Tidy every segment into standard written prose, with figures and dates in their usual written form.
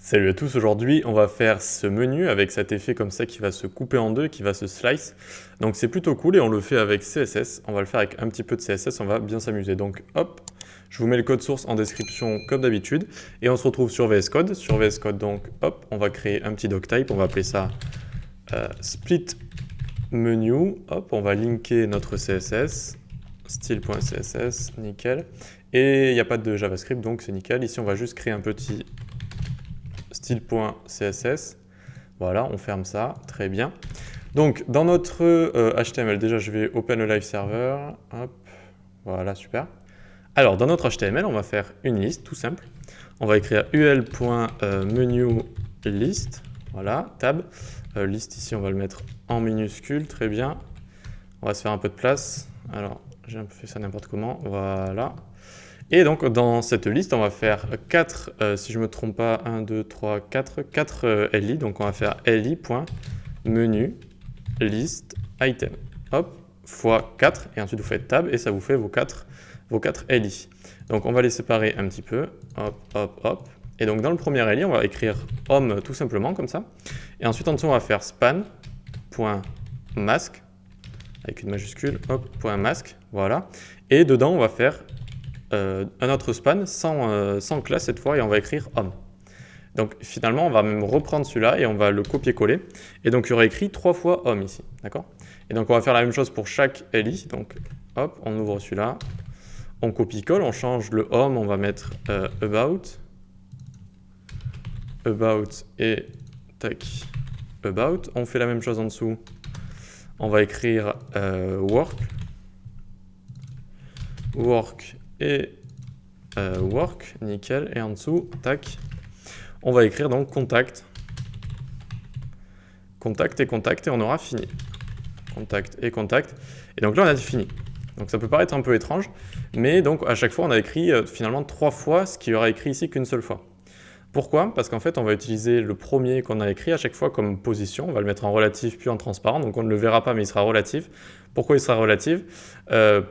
Salut à tous, aujourd'hui on va faire ce menu avec cet effet comme ça qui va se couper en deux, qui va se slice. Donc c'est plutôt cool et on le fait avec CSS. On va le faire avec un petit peu de CSS, on va bien s'amuser. Donc hop, je vous mets le code source en description comme d'habitude et on se retrouve sur VS Code. Sur VS Code donc hop, on va créer un petit doctype, on va appeler ça split menu. Hop, on va linker notre CSS, style.css, nickel. Et il n'y a pas de JavaScript donc c'est nickel. Ici on va juste créer un petit style.css. Voilà, on ferme ça, très bien. Donc, dans notre HTML, déjà, je vais open a live server. Hop, voilà, super. Alors, dans notre HTML, on va faire une liste, tout simple. On va écrire ul.menu list. Voilà, tab. Liste ici, on va le mettre en minuscule, très bien. On va se faire un peu de place. Alors, j'ai un peu fait ça n'importe comment. Voilà. Et donc, dans cette liste, on va faire 4, si je ne me trompe pas, 1, 2, 3, 4 li. Donc, on va faire li.menu list item. Hop, fois 4. Et ensuite, vous faites tab et ça vous fait vos 4 li. Donc, on va les séparer un petit peu. Hop, hop, hop. Et donc, dans le premier li, on va écrire homme tout simplement, comme ça. Et ensuite, en dessous, on va faire span.mask avec une majuscule. Hop, .mask. Voilà. Et dedans, on va faire un autre span sans classe cette fois et on va écrire homme. Donc finalement on va même reprendre celui-là et on va le copier-coller et donc il y aura écrit 3 fois homme ici, d'accord? Et donc on va faire la même chose pour chaque li, donc hop, on ouvre celui-là, on copie-colle, on change le homme, on va mettre about et tac, about, on fait la même chose en dessous, on va écrire work et work, nickel, et en dessous, tac, on va écrire donc contact et on aura fini. Contact, et donc là on a fini. Donc ça peut paraître un peu étrange, mais donc à chaque fois on a écrit finalement 3 fois ce qu'il y aura écrit ici qu'une seule fois. Pourquoi? Parce qu'en fait on va utiliser le premier qu'on a écrit à chaque fois comme position, on va le mettre en relatif puis en transparent, donc on ne le verra pas mais il sera relatif. Pourquoi il sera relatif?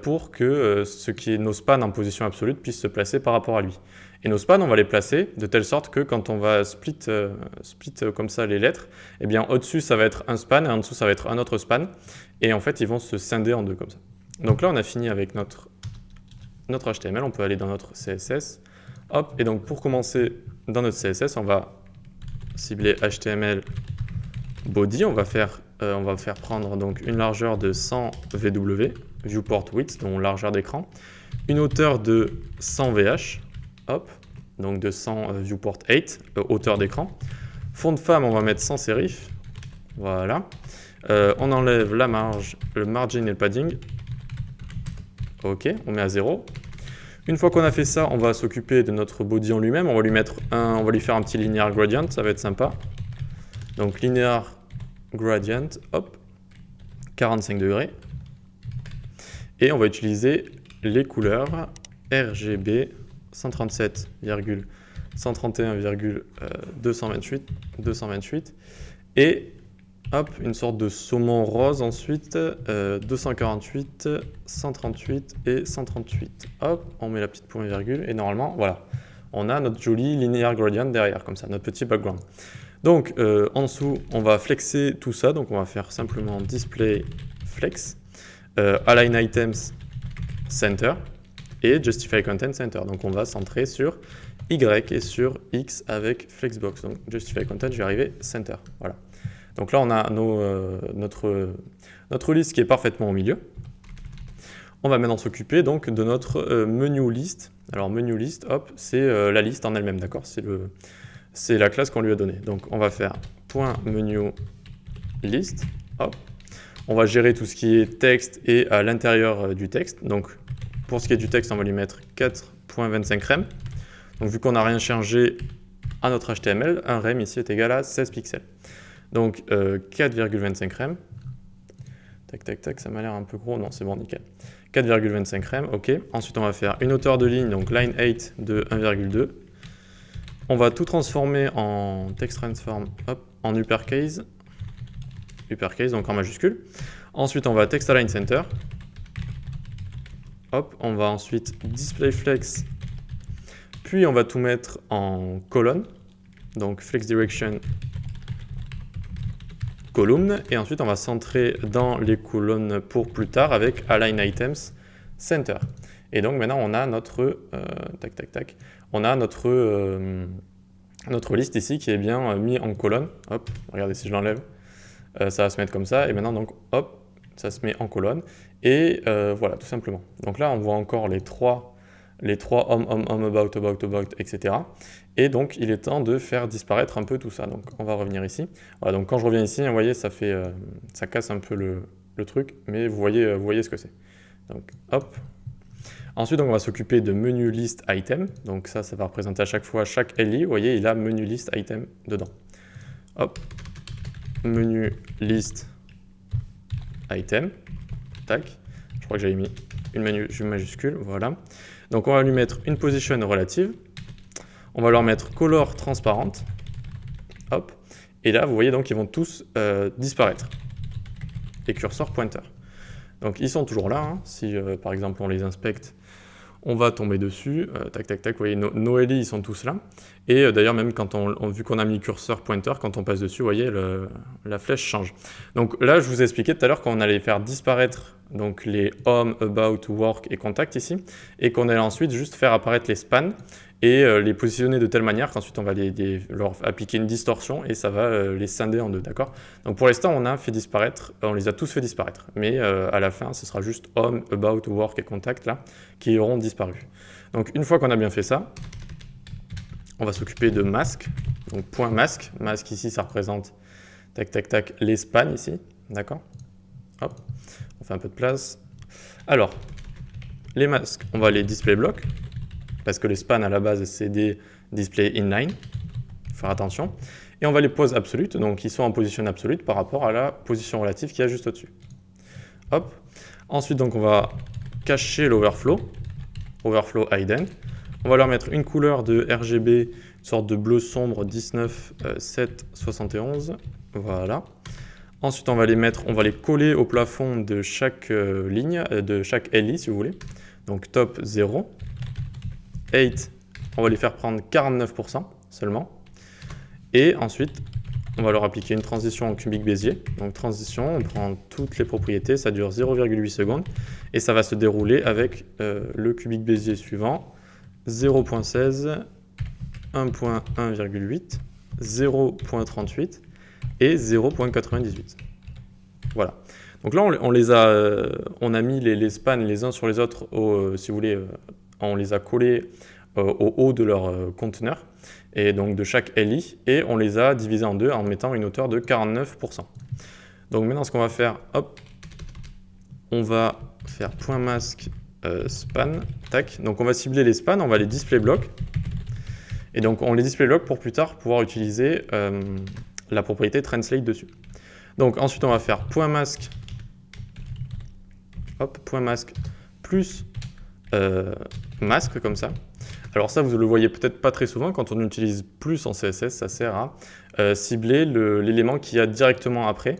Pour que ce qui est nos spans en position absolue puisse se placer par rapport à lui. Et nos spans, on va les placer de telle sorte que quand on va split comme ça les lettres, eh bien au-dessus ça va être un span et en dessous ça va être un autre span. Et en fait ils vont se scinder en deux comme ça. Donc là on a fini avec notre HTML, on peut aller dans notre CSS. Hop, et donc pour commencer dans notre CSS, on va cibler HTML body, on va faire prendre donc une largeur de 100 VW, viewport width, donc largeur d'écran, une hauteur de 100 VH, hop, donc de 100 viewport 8, hauteur d'écran. Fond de femme, on va mettre sans serif, voilà. On enlève la marge, le margin et le padding. Ok, on met à 0. Une fois qu'on a fait ça, on va s'occuper de notre body en lui-même. On va lui faire un petit linear gradient, ça va être sympa. Donc linear gradient, hop, 45 degrés. Et on va utiliser les couleurs RGB 131,228 et hop, une sorte de saumon rose ensuite, 248, 138 et 138. Hop, on met la petite point et virgule et normalement, voilà, on a notre joli linear gradient derrière, comme ça, notre petit background. Donc, en dessous, on va flexer tout ça, donc on va faire simplement display flex, align items center et justify content center. Donc, on va centrer sur Y et sur X avec flexbox. Donc, justify content, je vais arriver center, voilà. Donc là, on a notre liste qui est parfaitement au milieu. On va maintenant s'occuper donc de notre menu list. Alors menu list, hop, c'est la liste en elle-même, d'accord? C'est la classe qu'on lui a donnée. Donc on va faire .menu list, hop. On va gérer tout ce qui est texte et à l'intérieur du texte. Donc pour ce qui est du texte, on va lui mettre 4.25 rem. Donc vu qu'on n'a rien changé à notre HTML, un rem ici est égal à 16 pixels. Donc 4,25 rem. Tac, tac, tac, ça m'a l'air un peu gros. Non, c'est bon, nickel. 4,25 rem, ok. Ensuite, on va faire une hauteur de ligne, donc line 8 de 1,2. On va tout transformer en text transform, hop, en uppercase, donc en majuscule. Ensuite, on va text align center. Hop, on va ensuite display flex, puis on va tout mettre en colonne. donc flex direction column, et ensuite on va centrer dans les colonnes pour plus tard avec align items center. Et donc maintenant on a notre on a notre liste ici qui est bien mis en colonne. Hop, regardez, si je l'enlève, ça va se mettre comme ça, et maintenant donc hop, ça se met en colonne, et voilà, tout simplement. Donc là on voit encore les trois home, about, etc. Et donc il est temps de faire disparaître un peu tout ça. Donc on va revenir ici. Voilà, donc quand je reviens ici, vous voyez, ça casse un peu le truc, mais vous voyez ce que c'est. Donc hop. Ensuite, donc, on va s'occuper de menu list item. Donc ça va représenter à chaque fois chaque LI. Vous voyez, il a menu list item dedans. Hop. Menu list item. Tac. Je crois que j'avais mis une majuscule. Voilà. Donc on va lui mettre une position relative. On va leur mettre color transparente. Hop. Et là, vous voyez, donc ils vont tous disparaître. Et cursor pointer. Donc ils sont toujours là. Hein. Si par exemple on les inspecte, on va tomber dessus. Vous voyez, nos LI, ils sont tous là. Et d'ailleurs, même quand vu qu'on a mis cursor pointer, quand on passe dessus, vous voyez, la flèche change. Donc là, je vous ai expliqué tout à l'heure qu'on allait faire disparaître donc, les home, about, work et contact ici, et qu'on allait ensuite juste faire apparaître les spans et les positionner de telle manière qu'ensuite on va leur appliquer une distorsion et ça va les scinder en deux, d'accord? Donc pour l'instant, on les a tous fait disparaître, mais à la fin, ce sera juste home, about, work et contact là qui auront disparu. Donc une fois qu'on a bien fait ça, on va s'occuper de masque, donc point masque. Masque ici, ça représente les spans ici, d'accord? Hop, on fait un peu de place. Alors, les masques, on va les display block, parce que les spans à la base, c'est des display inline, faut faire attention. Et on va les pose absolute, donc ils sont en position absolute par rapport à la position relative qu'il y a juste au-dessus. Hop. Ensuite, donc on va cacher l'overflow, overflow hidden. On va leur mettre une couleur de RGB, une sorte de bleu sombre 19.7.71. Voilà. Ensuite, on va les coller au plafond de chaque ligne, de chaque LI si vous voulez. Donc top 0. 8, on va les faire prendre 49% seulement. Et ensuite, on va leur appliquer une transition en cubique Bézier. Donc transition, on prend toutes les propriétés, ça dure 0,8 secondes. Et ça va se dérouler avec le cubique Bézier suivant. 0.16, 1.1,8, 0.38 et 0.98. Voilà. Donc là, on a mis les spans les uns sur les autres, si vous voulez, on les a collés au haut de leur conteneur, et donc de chaque LI, et on les a divisés en deux en mettant une hauteur de 49%. Donc maintenant, ce qu'on va faire, hop, on va faire point masque span, tac. Donc on va cibler les spans, on va les display block. Et donc on les display block pour plus tard pouvoir utiliser la propriété translate dessus. Donc ensuite on va faire point masque, hop, point masque plus masque comme ça. Alors ça, vous le voyez peut-être pas très souvent, quand on utilise plus en CSS, ça sert à cibler l'élément qu'il y a directement après,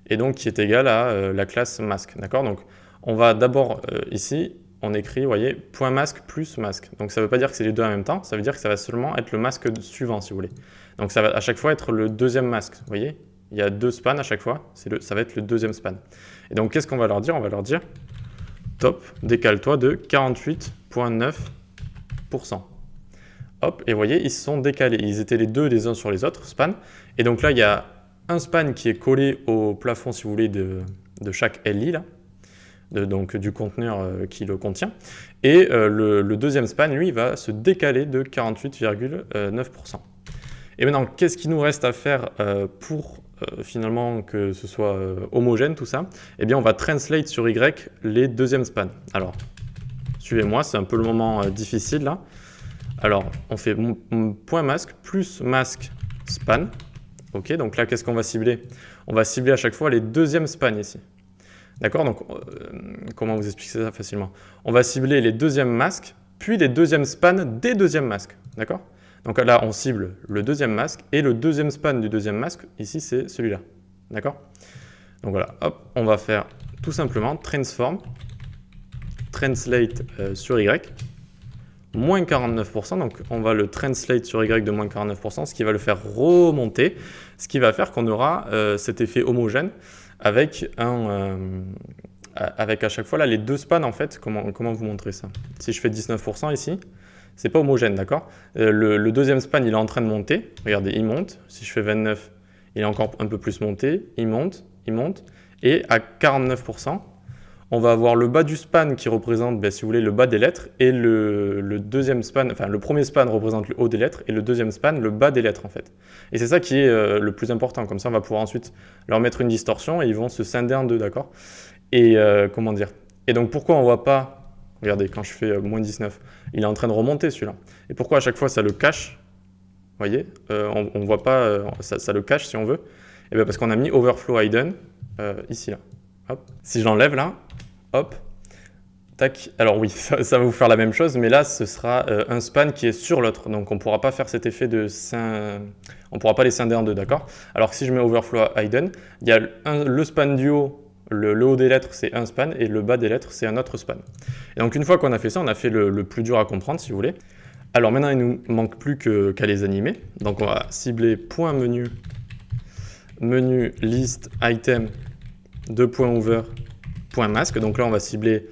et donc qui est égal à la classe masque, d'accord? Donc on va d'abord ici, on écrit, vous voyez, point masque plus masque. Donc ça ne veut pas dire que c'est les deux en même temps, ça veut dire que ça va seulement être le masque suivant, si vous voulez. Donc ça va à chaque fois être le deuxième masque, vous voyez? Il y a deux spans à chaque fois, ça va être le deuxième span. Et donc qu'est-ce qu'on va leur dire? On va leur dire, top, décale-toi de 48,9%. Hop, et vous voyez, ils se sont décalés. Ils étaient les deux les uns sur les autres, span. Et donc là, il y a un span qui est collé au plafond, si vous voulez, de chaque LI, là, donc du conteneur qui le contient. Et le deuxième span, lui, va se décaler de 48,9%. Et maintenant, qu'est-ce qu'il nous reste à faire pour finalement que ce soit homogène, tout ça? Eh bien, on va translate sur Y les deuxièmes spans. Alors, suivez-moi, c'est un peu le moment difficile, là. Alors, on fait point masque plus masque span. Ok, donc là, qu'est-ce qu'on va cibler? On va cibler à chaque fois les deuxièmes spans ici. D'accord, donc comment vous expliquer ça facilement? On va cibler les deuxièmes masques, puis les deuxièmes spans des deuxièmes masques. D'accord? Donc là, on cible le deuxième masque et le deuxième span du deuxième masque, ici, c'est celui-là. D'accord? Donc voilà, hop, on va faire tout simplement transform, translate sur Y. moins 49%, donc on va le translate sur Y de moins 49%, ce qui va le faire remonter, ce qui va faire qu'on aura cet effet homogène avec avec à chaque fois là les deux spans en fait. Comment vous montrer ça? Si je fais 19% ici, c'est pas homogène, d'accord? Le deuxième span il est en train de monter, regardez, il monte. Si je fais 29, il est encore un peu plus monté, il monte, et à 49%, on va avoir le bas du span qui représente, si vous voulez, le bas des lettres, et le deuxième span, enfin le premier span représente le haut des lettres, et le deuxième span le bas des lettres en fait. Et c'est ça qui est le plus important, comme ça on va pouvoir ensuite leur mettre une distorsion et ils vont se scinder en deux, d'accord? Et comment dire? Et donc pourquoi on voit pas, regardez, quand je fais moins 19, il est en train de remonter celui-là. Et pourquoi à chaque fois ça le cache? Vous voyez, on ne voit pas, ça le cache si on veut. Et bien parce qu'on a mis overflow hidden ici là. Hop. Si j'enlève là, hop, tac. Alors oui, ça va vous faire la même chose, mais là ce sera un span qui est sur l'autre. Donc on ne pourra pas faire cet effet de on ne pourra pas les scinder en deux, d'accord? Alors que si je mets overflow hidden, il y a le span du haut. Le haut des lettres, c'est un span et le bas des lettres, c'est un autre span. Et donc, une fois qu'on a fait ça, on a fait le plus dur à comprendre, si vous voulez. Alors maintenant, il ne nous manque plus qu'à les animer. Donc, on va cibler point menu, menu list item, .over, point masque. Donc là, on va cibler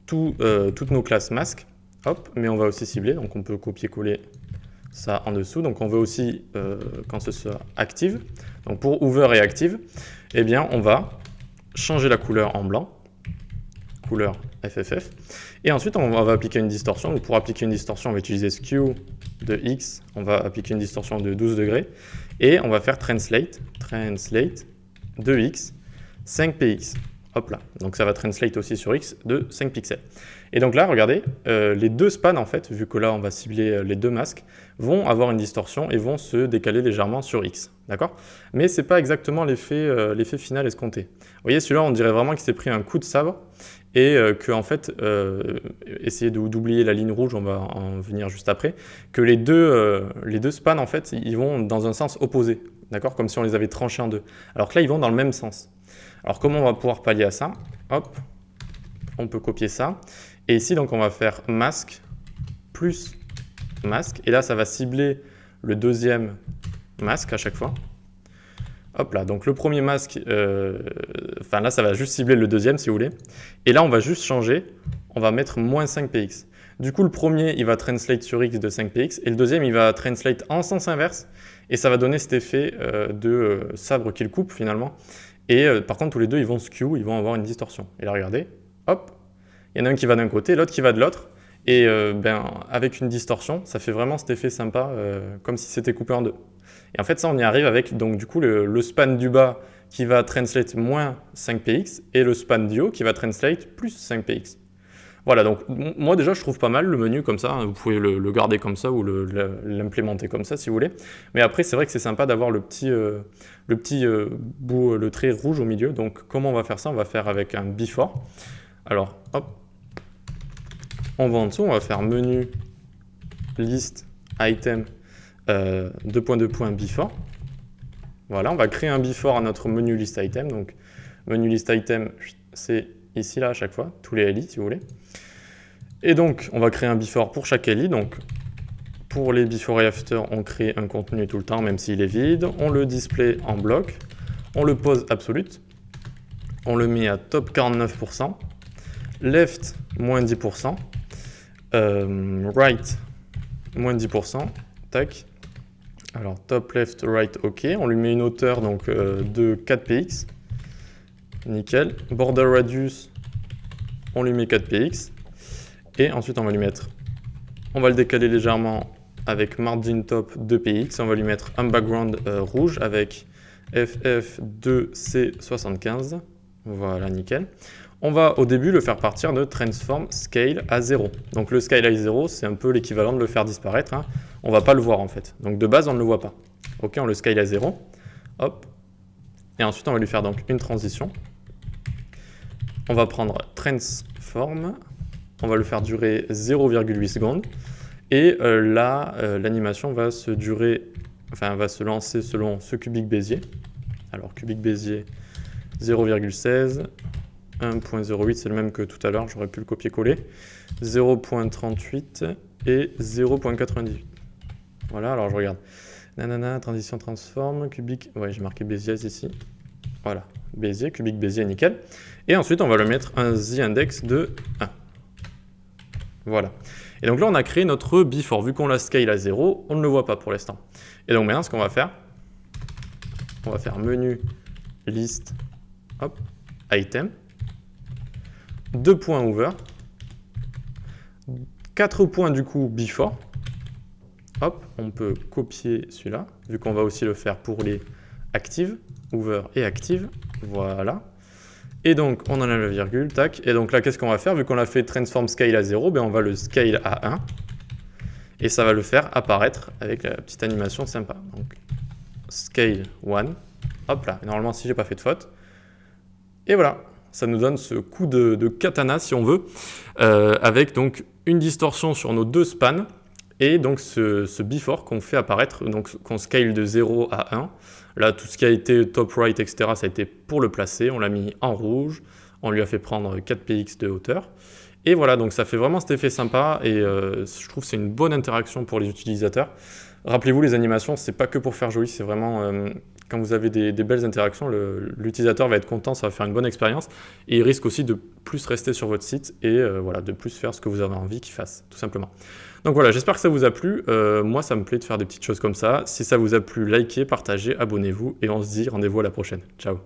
toutes nos classes masques. Hop, mais on va aussi cibler, donc on peut copier-coller ça en dessous. Donc, on veut aussi, quand ce sera active, donc pour over et active, eh bien, on va changer la couleur en blanc, couleur FFF, et ensuite on va appliquer une distorsion. Donc pour appliquer une distorsion, on va utiliser skew de X, on va appliquer une distorsion de 12 degrés, et on va faire translate de X 5px. Hop là, donc ça va translate aussi sur X de 5 pixels. Et donc là, regardez, les deux spans en fait, vu que là on va cibler les deux masques, vont avoir une distorsion et vont se décaler légèrement sur X, d'accord? Mais ce n'est pas exactement l'effet final escompté. Vous voyez, celui-là, on dirait vraiment qu'il s'est pris un coup de sabre et que en fait, essayez d'oublier la ligne rouge, on va en venir juste après, que les deux spans en fait, ils vont dans un sens opposé, d'accord? Comme si on les avait tranchés en deux. Alors que là, ils vont dans le même sens. Alors comment on va pouvoir pallier à ça? Hop, on peut copier ça. Et ici, donc, on va faire masque plus masque. Et là, ça va cibler le deuxième masque à chaque fois. Hop là, donc le premier masque, enfin là, ça va juste cibler le deuxième si vous voulez. Et là, on va juste changer. On va mettre moins 5px. Du coup, le premier, il va translate sur X de 5px. Et le deuxième, il va translate en sens inverse. Et ça va donner cet effet de sabre qu'il coupe finalement. Et par contre, tous les deux, ils vont skew, ils vont avoir une distorsion. Et là, regardez, hop, il y en a un qui va d'un côté, l'autre qui va de l'autre. Et avec une distorsion, ça fait vraiment cet effet sympa, comme si c'était coupé en deux. Et en fait, ça, on y arrive avec donc, du coup, le span du bas qui va translate moins 5px et le span du haut qui va translate plus 5px. Voilà, donc moi déjà je trouve pas mal le menu comme ça, hein. Vous pouvez le garder comme ça ou l'implémenter comme ça si vous voulez. Mais après c'est vrai que c'est sympa d'avoir le petit bout, le trait rouge au milieu. Donc comment on va faire ça? On va faire avec un before. Alors hop, on va en dessous, on va faire menu list item before. Voilà, on va créer un before à notre menu list item. Donc menu list item, c'est ici là à chaque fois, tous les LI si vous voulez. Et donc, on va créer un before pour chaque LI. Donc, pour les before et after, on crée un contenu tout le temps, même s'il est vide. On le display en bloc. On le pose absolute. On le met à top 49%. Left, moins 10%. Right, moins 10%. Tac. Alors, top, left, right, OK. On lui met une hauteur donc, de 4px. Nickel. Border radius, on lui met 4px. Et ensuite, on va lui mettre, on va le décaler légèrement avec margin top 2px. On va lui mettre un background rouge avec FF2C75. Voilà, nickel. On va au début le faire partir de transform scale à 0. Donc le scale à 0, c'est un peu l'équivalent de le faire disparaître, hein. On ne va pas le voir en fait. Donc de base, on ne le voit pas. Ok, on le scale à 0. Hop. Et ensuite, on va lui faire donc une transition. On va prendre transform. On va le faire durer 0,8 secondes. Et là, l'animation va se lancer selon ce cubique Bézier. Alors, cubique Bézier 0,16, 1.08, c'est le même que tout à l'heure, j'aurais pu le copier-coller. 0.38, et 0.98. Voilà, alors je regarde. Nanana, transition transform, cubique, ouais, j'ai marqué Bézier ici. Voilà, Bézier, cubique Bézier, nickel. Et ensuite, on va le mettre un z-index de 1. Voilà. Et donc là, on a créé notre before. Vu qu'on l'a scale à 0, on ne le voit pas pour l'instant. Et donc maintenant, ce qu'on va faire, on va faire menu, list, hop, item, 2 points over, 4 points du coup before. Hop, on peut copier celui-là, vu qu'on va aussi le faire pour les active, over et active. Voilà. Et donc, on enlève la virgule, tac. Et donc là, qu'est-ce qu'on va faire? Vu qu'on l'a fait transform scale à 0, ben on va le scale à 1. Et ça va le faire apparaître avec la petite animation sympa. Donc, scale 1. Hop là. Et normalement, si j'ai pas fait de faute. Et voilà. Ça nous donne ce coup de katana, si on veut, avec donc une distorsion sur nos 2 spans. Et donc ce before qu'on fait apparaître, donc qu'on scale de 0 à 1. Là, tout ce qui a été top right, etc., ça a été pour le placer. On l'a mis en rouge. On lui a fait prendre 4 px de hauteur. Et voilà, donc ça fait vraiment cet effet sympa. Et je trouve que c'est une bonne interaction pour les utilisateurs. Rappelez-vous, les animations, c'est pas que pour faire joli. C'est vraiment, quand vous avez des belles interactions, l'utilisateur va être content, ça va faire une bonne expérience. Et il risque aussi de plus rester sur votre site et voilà, de plus faire ce que vous avez envie qu'il fasse, tout simplement. Donc voilà, j'espère que ça vous a plu. Moi, ça me plaît de faire des petites choses comme ça. Si ça vous a plu, likez, partagez, abonnez-vous et on se dit rendez-vous à la prochaine. Ciao.